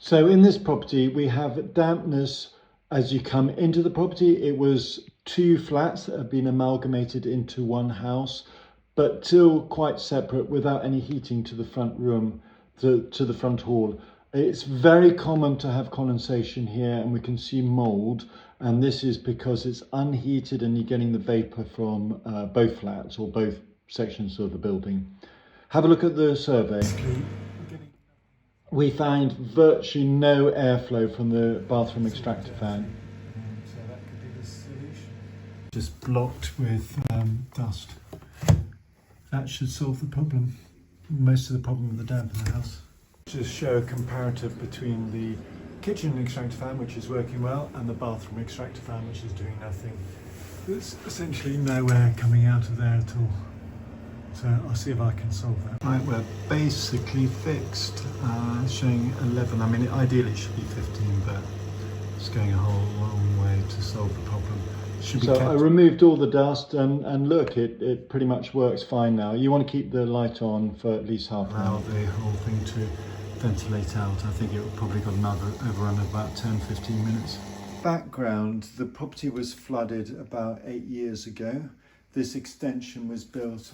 So in this property, we have dampness as you come into the property. It was two flats that have been amalgamated into one house, but still quite separate without any heating to the front room, to the front hall. It's very common to have condensation here, and we can see mold, and this is because it's unheated and you're getting the vapor from both flats or both sections of the building. Have a look at the survey. We found virtually no airflow from the bathroom extractor fan. So that could be the solution. Just blocked with dust. That should solve the problem. Most of the problem with the damp in the house. Just show a comparative between the kitchen extractor fan, which is working well, and the bathroom extractor fan, which is doing nothing. There's essentially no air coming out of there at all. So I'll see if I can solve that. Right, we're basically fixed. Showing 11. I mean, ideally it should be 15, but it's going a whole long way to solve the problem. So I removed all the dust, and look, it pretty much works fine now. You want to keep the light on for at least half an hour. Allow the whole thing to ventilate out. I think it probably got another overrun of about 10-15 minutes. Background: the property was flooded about 8 years ago. This extension was built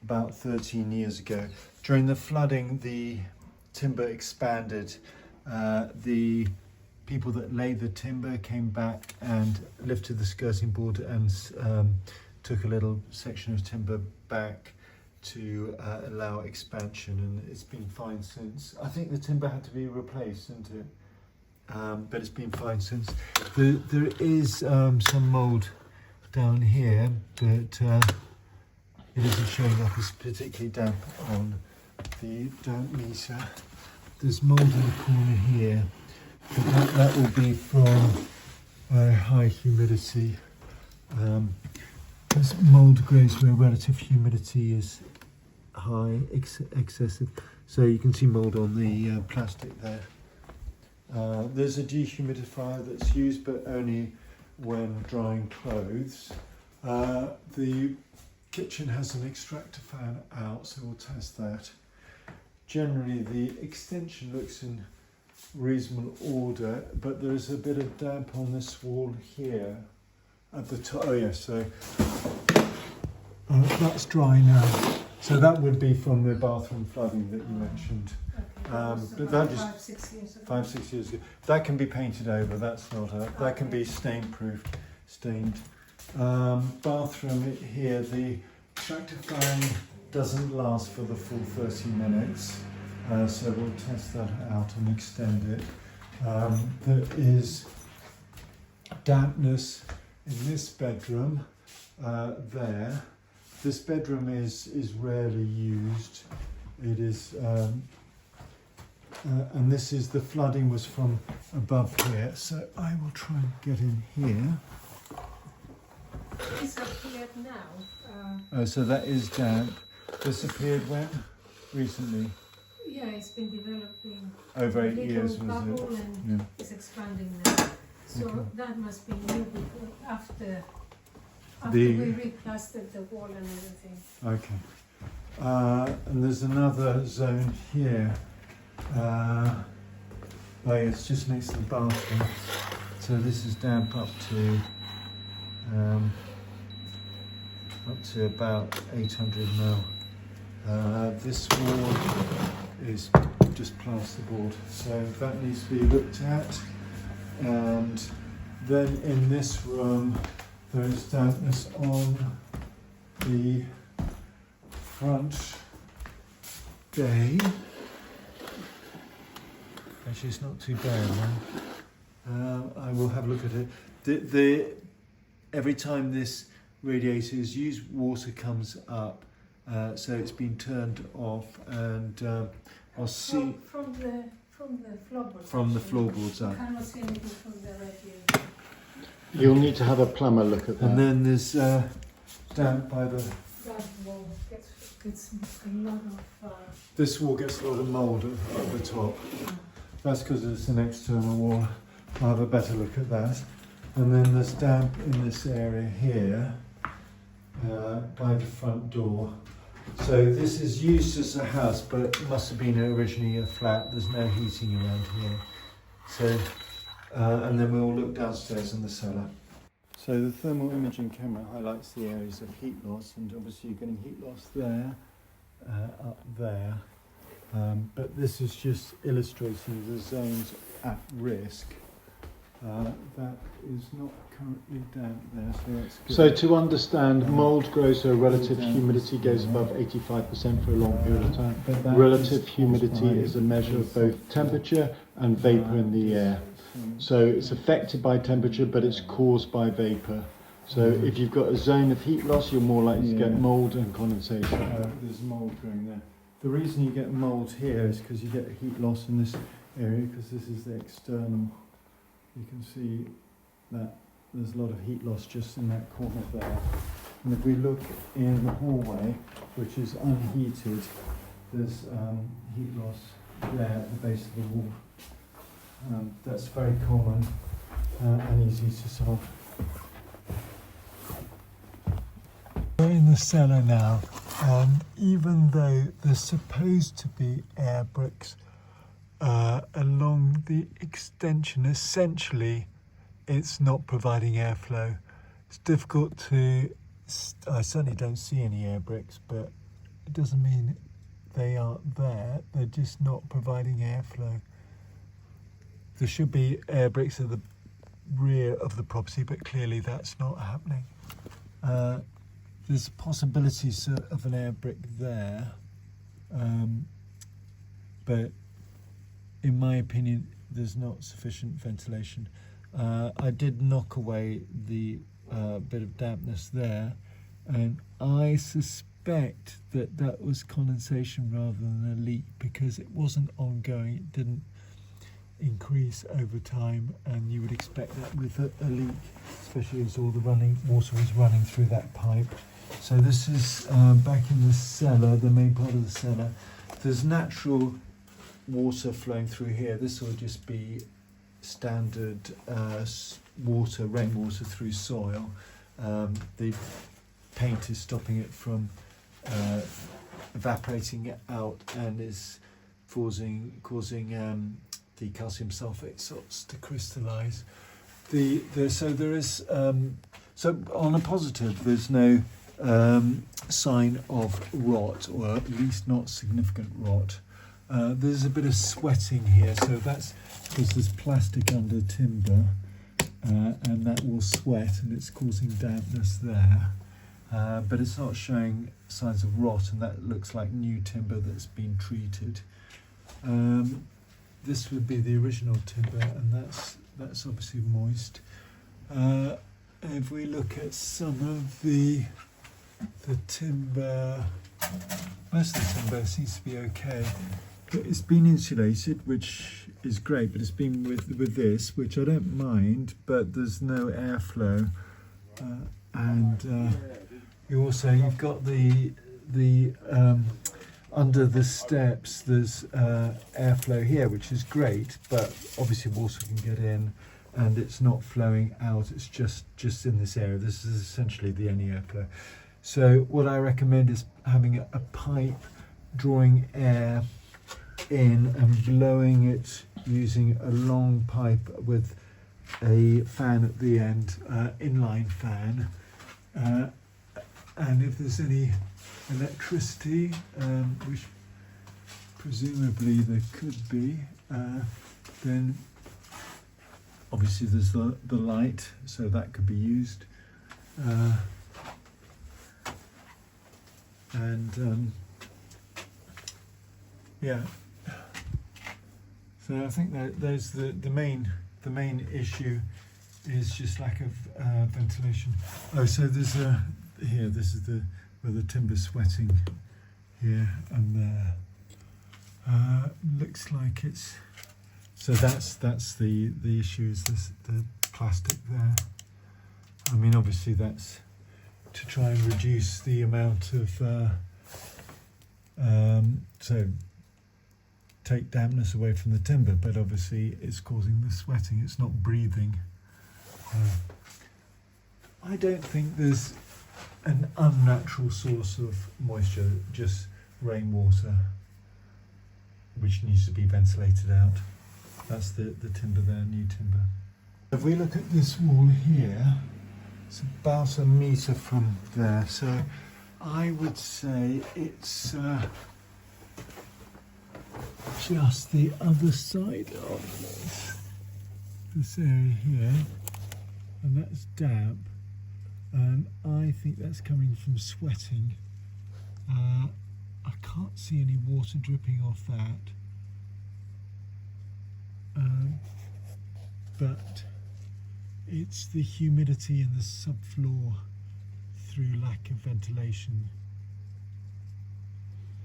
about 13 years ago. During the flooding, the timber expanded. The people that laid the timber came back and lifted the skirting board and took a little section of timber back to allow expansion, and it's been fine since. I think the timber had to be replaced, didn't it? But it's been fine since. There is some mould down here, but it isn't showing up as particularly damp on the damp meter. There's mould in the corner here, but that will be from high humidity. There's mould grows where relative humidity is high, excessive. So you can see mould on the plastic there. There's a dehumidifier that's used, but only when drying clothes. The kitchen has an extractor fan out, so we'll test that. Generally, the extension looks in reasonable order, but there's a bit of damp on this wall here at the top. Oh yeah, so that's dry now. So that would be from the bathroom flooding that you mentioned. But that just 5-6 years ago. That can be painted over. That's not a. That can be stain proof, stained. Bathroom here, the extractor fan doesn't last for the full 30 minutes, so we'll test that out and extend it. There is dampness in this bedroom there. This bedroom is rarely used. It is, and this is the flooding was from above here, so I will try and get in here. It's appeared now. Oh, so that is damp. This appeared when? Recently? Yeah, it's been developing. Over 8 little years, was bubble it? and Yeah. it's expanding now. So Okay. that must be new before, after The- we replastered the wall and everything. Okay. And there's another zone here. It's just next to the bathroom. So this is damp up to about 800 mil. This wall is just plasterboard, so that needs to be looked at. And then in this room, there is dampness on the front bay. Actually, it's not too bad now. I will have a look at it. Every time this radiator is used, water comes up, so it's been turned off, and I'll see From the floorboards. from the actually. floorboards You up. cannot see anything from the radiator. You'll need to have a plumber look at that. And then there's damp by the. That wall gets a lot of. This wall gets a lot of mould at the top. That's because it's an external wall. I'll have a better look at that. And then there's damp in this area here by the front door. So this is used as a house, but it must have been originally a flat. There's no heating around here. So, and then we'll look downstairs in the cellar. So the thermal imaging camera highlights the areas of heat loss, and obviously you're getting heat loss there, up there. But this is just illustrating the zones at risk. That is not currently damp there, so that's good. So to understand, mould grows so relative humidity goes above 85% for a long period of time. Relative humidity is a measure of both temperature and vapour in the air. So it's affected by temperature, but it's caused by vapour. So if you've got a zone of heat loss, you're more likely to get mould and condensation. There's mould growing there. The reason you get mould here is because you get heat loss in this area, because this is the external. You can see that there's a lot of heat loss just in that corner there. And if we look in the hallway, which is unheated, there's heat loss there at the base of the wall. That's very common and easy to solve. We're in the cellar now, and even though there's supposed to be air bricks along the extension, essentially it's not providing airflow. It's difficult to, I certainly don't see any air bricks, but it doesn't mean they aren't there, they're just not providing airflow. There should be air bricks at the rear of the property, but clearly that's not happening. There's possibilities of an air brick there, but in my opinion, there's not sufficient ventilation. I did knock away the bit of dampness there, and I suspect that that was condensation rather than a leak, because it wasn't ongoing, it didn't increase over time, and you would expect that with a leak, especially as all the water was running through that pipe. So this is back in the cellar, the main part of the cellar. There's natural water flowing through here. This will just be standard water, rainwater through soil. The paint is stopping it from evaporating out and is causing the calcium sulfate salts to crystallise. So there is so on a positive, there's no sign of rot, or at least not significant rot. There's a bit of sweating here, so that's because there's plastic under timber, and that will sweat, and it's causing dampness there. But it's not showing signs of rot, and that looks like new timber that's been treated. This would be the original timber, and that's obviously moist. If we look at some of the timber, most of the timber seems to be okay. But it's been insulated, which is great, but it's been with this, which I don't mind, but there's no airflow. And you've got the under the steps, there's airflow here, which is great, but obviously water can get in, and it's not flowing out, it's just in this area. This is essentially the only airflow. So what I recommend is having a pipe drawing air in and blowing it using a long pipe with a fan at the end, inline fan. And if there's any electricity, which presumably there could be, then obviously there's the light, so that could be used. Yeah. So I think that there's the main issue is just lack of ventilation. Oh, so there's here. This is where the timber's sweating here and there. Looks like it's. So that's the issue, is the plastic there. I mean, obviously that's to try and reduce the amount of so take dampness away from the timber, but obviously it's causing the sweating, it's not breathing. I don't think there's an unnatural source of moisture, just rainwater, which needs to be ventilated out. That's the timber there, new timber. If we look at this wall here, it's about a metre from there, so I would say it's just the other side of this area here, and that's damp, and I think that's coming from sweating. I can't see any water dripping off that, but it's the humidity in the subfloor through lack of ventilation.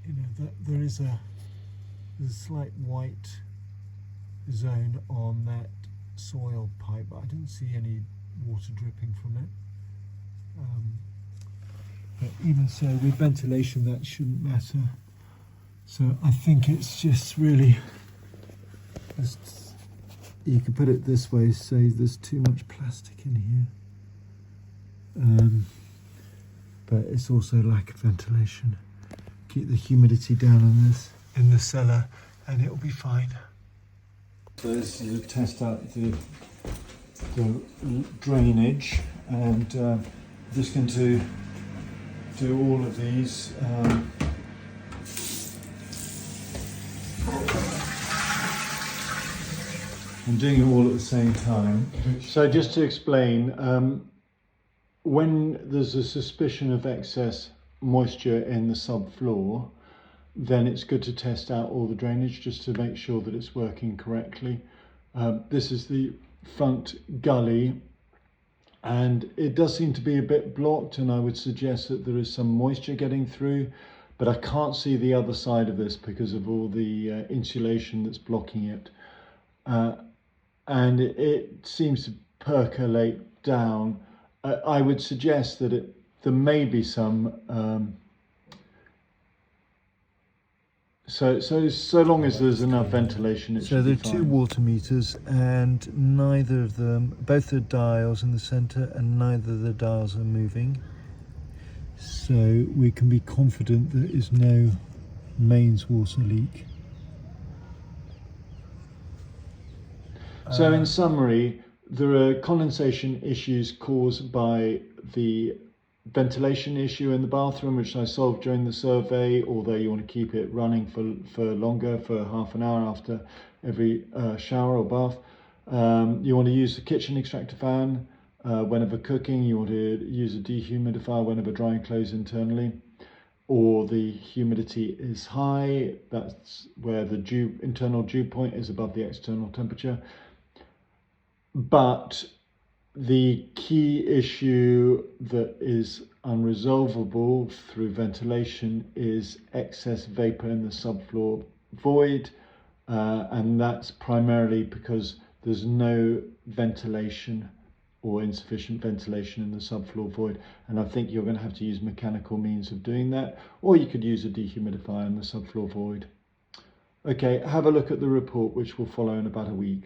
You know, that there's a slight white zone on that soil pipe, but I didn't see any water dripping from it. But even so, with ventilation that shouldn't matter. So I think it's just really, you could put it this way, say there's too much plastic in here. But it's also lack of ventilation. Keep the humidity down on this in the cellar and it'll be fine. So this is to test out the drainage, and I'm just going to do all of these. I'm doing it all at the same time. So just to explain, when there's a suspicion of excess moisture in the subfloor, then it's good to test out all the drainage just to make sure that it's working correctly. This is the front gully, and it does seem to be a bit blocked, and I would suggest that there is some moisture getting through, but I can't see the other side of this because of all the insulation that's blocking it. And it seems to percolate down. I would suggest that there may be some so long as there's enough ventilation, it should be fine. So there are two water meters, and neither of them, both the dials in the centre, and neither of the dials are moving. So we can be confident there is no mains water leak. So in summary, there are condensation issues caused by the ventilation issue in the bathroom, which I solved during the survey, although you want to keep it running for longer, for half an hour after every shower or bath. You want to use the kitchen extractor fan whenever cooking. You want to use a dehumidifier whenever drying clothes internally, or the humidity is high. That's where the internal dew point is above the external temperature. But the key issue that is unresolvable through ventilation is excess vapor in the subfloor void, and that's primarily because there's no ventilation or insufficient ventilation in the subfloor void, and I think you're going to have to use mechanical means of doing that, or you could use a dehumidifier in the subfloor void. Okay, have a look at the report, which will follow in about a week.